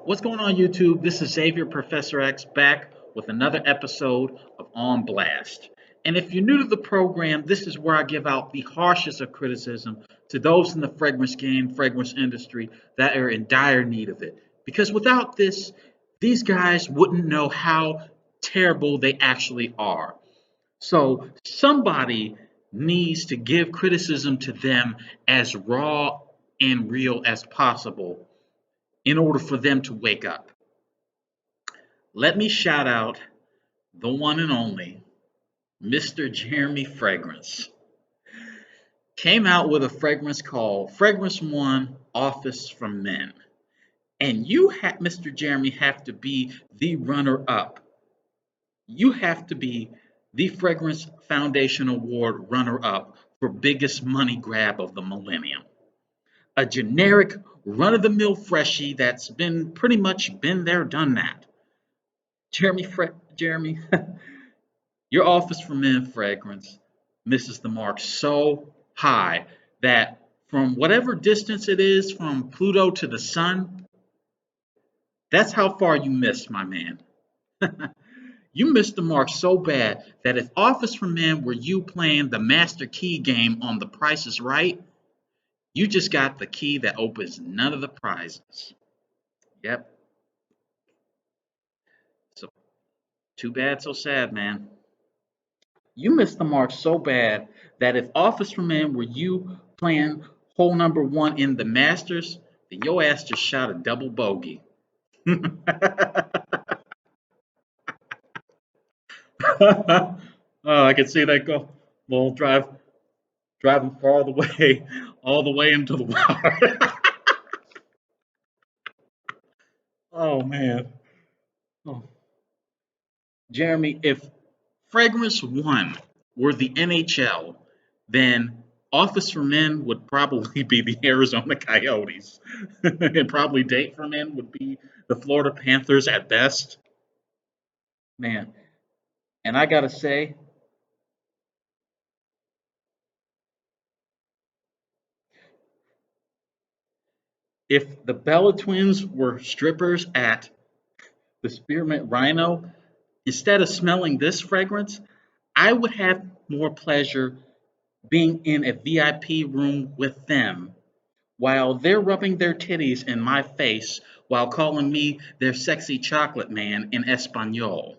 What's going on, YouTube? This is Xavier Professor X back with another episode of On Blast. And if you're new to the program, this is where I give out the harshest of criticism to those in the fragrance game, fragrance industry that are in dire need of it. Because without this, these guys wouldn't know how terrible they actually are. So somebody needs to give criticism to them as raw and real as possible in order for them to wake up. Let me shout out the one and only Mr. Jeremy Fragrance. Came out with a fragrance called Fragrance One Office for Men. And you, Mr. Jeremy, have to be the runner up. You have to be the Fragrance Foundation Award runner up for biggest money grab of the millennium. A generic run of the mill freshie that's been pretty much been there, done that. Jeremy, your Office for Men fragrance misses the mark so high that from whatever distance it is from Pluto to the sun, that's how far you missed, my man. You missed the mark so bad that if Office for Men were you playing the Master Key game on The Price is Right, you just got the key that opens none of the prizes. Yep. So too bad, so sad, man. You missed the mark so bad that if Office for Men were you playing hole number one in the Masters, then your ass just shot a double bogey. Oh, I can see that go. Well, driving far the way, all the way into the water. Oh man. Oh. Jeremy, if Fragrance One were the NHL, then Office for Men would probably be the Arizona Coyotes, and probably Date for Men would be the Florida Panthers at best. Man, and I gotta say, if the Bella Twins were strippers at the Spearmint Rhino, instead of smelling this fragrance, I would have more pleasure being in a VIP room with them while they're rubbing their titties in my face while calling me their sexy chocolate man in Espanol.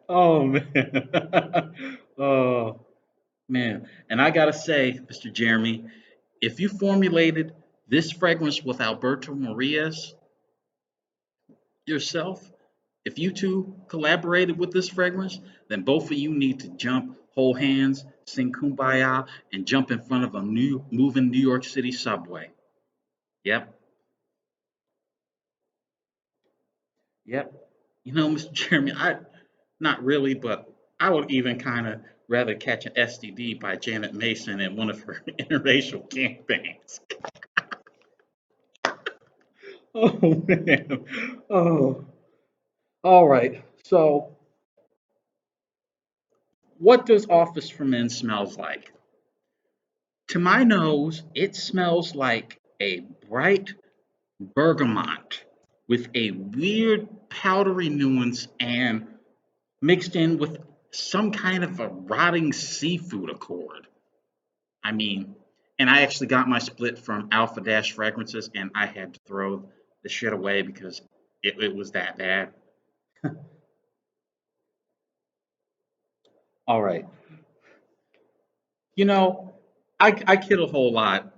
Oh man. Oh man. And I gotta say, Mr. Jeremy, if you formulated this fragrance with Alberto Marias yourself, if you two collaborated with this fragrance, then both of you need to jump, hold hands, sing kumbaya, and jump in front of a new moving New York City subway. Yep, yep. You know, Mr. Jeremy, I not really, but I would even kind of rather catch an STD by Janet Mason in one of her interracial campaigns. Oh man. Oh. All right. So, what does Office for Men smells like? To my nose, it smells like a bright bergamot with a weird powdery nuance and mixed in with some kind of a rotting seafood accord. I mean, and I actually got my split from Alpha Dash Fragrances and I had to throw the shit away because it was that bad. All right. You know, I kid a whole lot,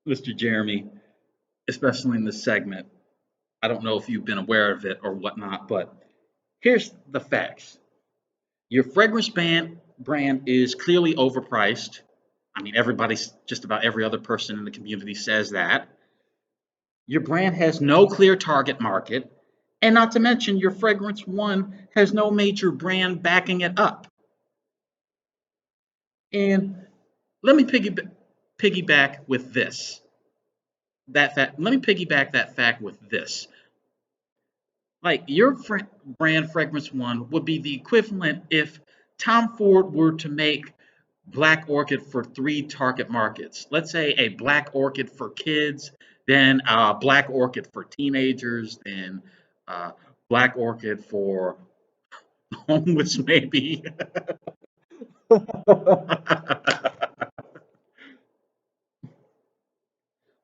Mr. Jeremy, especially in this segment. I don't know if you've been aware of it or whatnot, but here's the facts. Your fragrance brand is clearly overpriced. I mean, everybody's just about every other person in the community says that. Your brand has no clear target market, and not to mention your fragrance one has no major brand backing it up. And let me piggyback with this. That fact. Let me piggyback that fact with this. Like your brand fragrance one would be the equivalent if Tom Ford were to make black orchid for three target markets. Let's say a black orchid for kids, then a black orchid for teenagers, then uh, black orchid for homeless, maybe.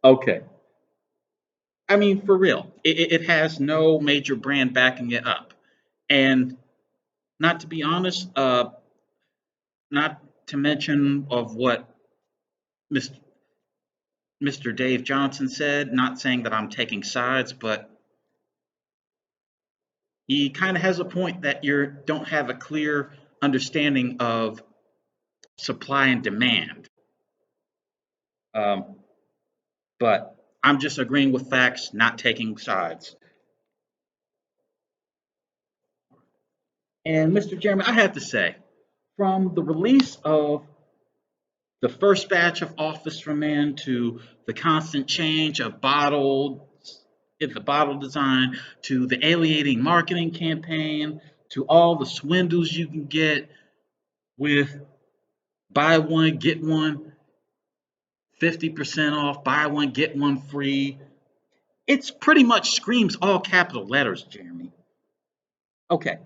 Okay. I mean, for real, it has no major brand backing it up. And not to be honest, not to mention of what Mr. Mr. Dave Johnson said, not saying that I'm taking sides, but he kind of has a point that you don't have a clear understanding of supply and demand. Um, but I'm just agreeing with facts, not taking sides. And Mr. Jeremy, I have to say, from the release of the first batch of Office for Men to the constant change of the bottle design to the alienating marketing campaign to all the swindles you can get with buy one get one 50% off, buy one get one free. It's pretty much screams all capital letters, Jeremy. Okay.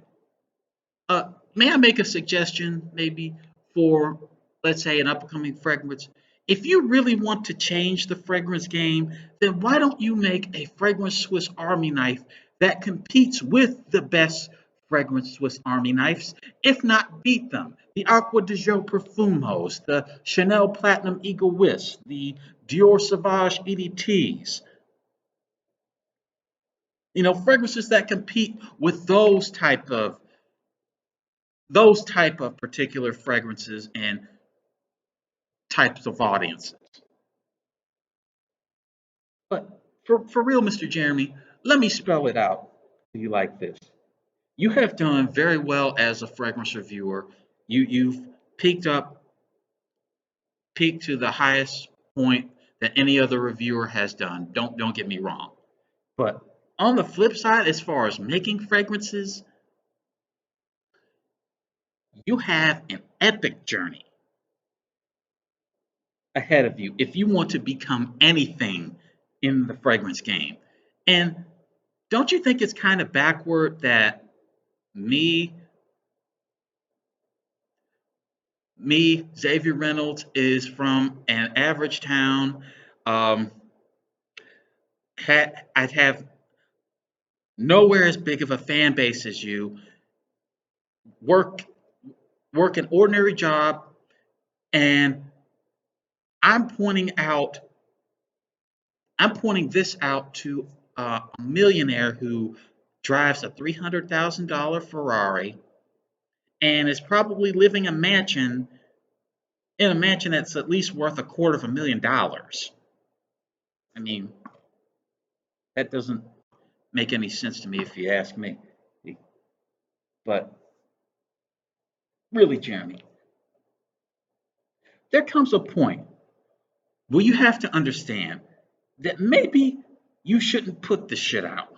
May I make a suggestion, maybe, for, let's say, an upcoming fragrance? If you really want to change the fragrance game, then why don't you make a fragrance Swiss Army knife that competes with the best fragrance Swiss Army knives, if not beat them? The Aqua de Joe Perfumos, the Chanel Platinum Eagle Whisk, the Dior Sauvage EDTs. You know, fragrances that compete with those type of particular fragrances and types of audiences. But for real, Mr. Jeremy, let me spell it out to you like this. You have done very well as a fragrance reviewer. You've peaked up peaked to the highest point that any other reviewer has done. Don't get me wrong. But on the flip side, as far as making fragrances, you have an epic journey ahead of you if you want to become anything in the fragrance game. And don't you think it's kind of backward that me, Xavier Reynolds, is from an average town. Um, I'd have nowhere as big of a fan base as you. Work work an ordinary job, and I'm pointing out I'm pointing this out to a millionaire who drives a $300,000 Ferrari and is probably living in a mansion that's at least worth $250,000. I mean, that doesn't make any sense to me if you ask me. But really, Jeremy, there comes a point where you have to understand that maybe you shouldn't put this shit out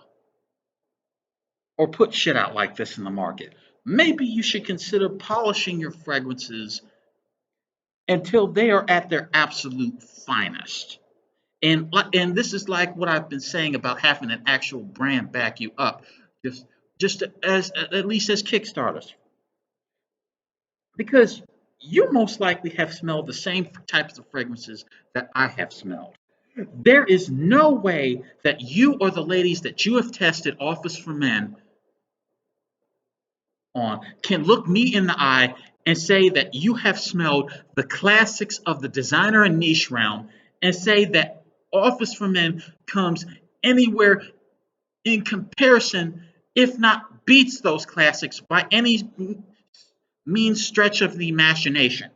or put shit out like this in the market. Maybe you should consider polishing your fragrances until they are at their absolute finest. And this is like what I've been saying about having an actual brand back you up, just just as at least as Kickstarters, because you most likely have smelled the same types of fragrances that I have smelled. There is no way that you or the ladies that you have tested Office for Men on can look me in the eye and say that you have smelled the classics of the designer and niche realm and say that Office for Men comes anywhere in comparison, if not beats those classics by any mean stretch of the imagination.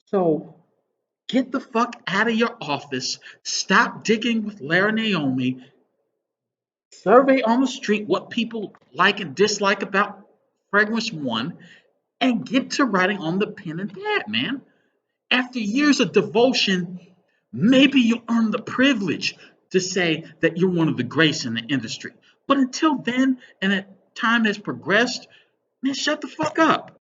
So get the fuck out of your office, stop digging with Lara Naomi, survey on the street what people like and dislike about Fragrance One, and get to writing on the pen and pad, man. After years of devotion, maybe you'll earn the privilege to say that you're one of the greats in the industry. But until then, and that time has progressed, man, shut the fuck up.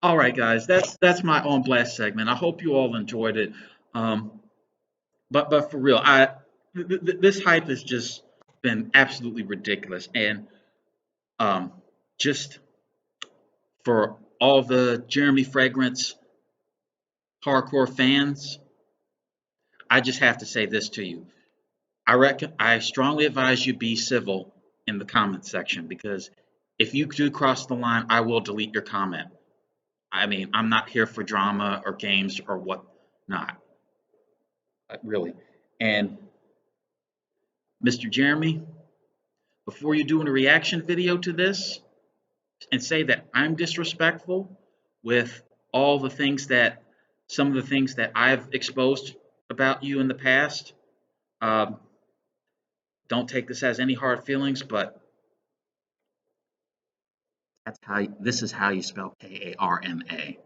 All right, guys, that's my on blast segment. I hope you all enjoyed it. Um, but for real, this hype has just been absolutely ridiculous, and um, just for all the Jeremy Fragrance hardcore fans, I just have to say this to you. I strongly advise you be civil in the comment section because if you do cross the line, I will delete your comment. I mean, I'm not here for drama or games or what not, really. And Mr. Jeremy, before you do a reaction video to this and say that I'm disrespectful with all the things that some of the things that I've exposed about you in the past, um, don't take this as any hard feelings, but this is how you spell Karma.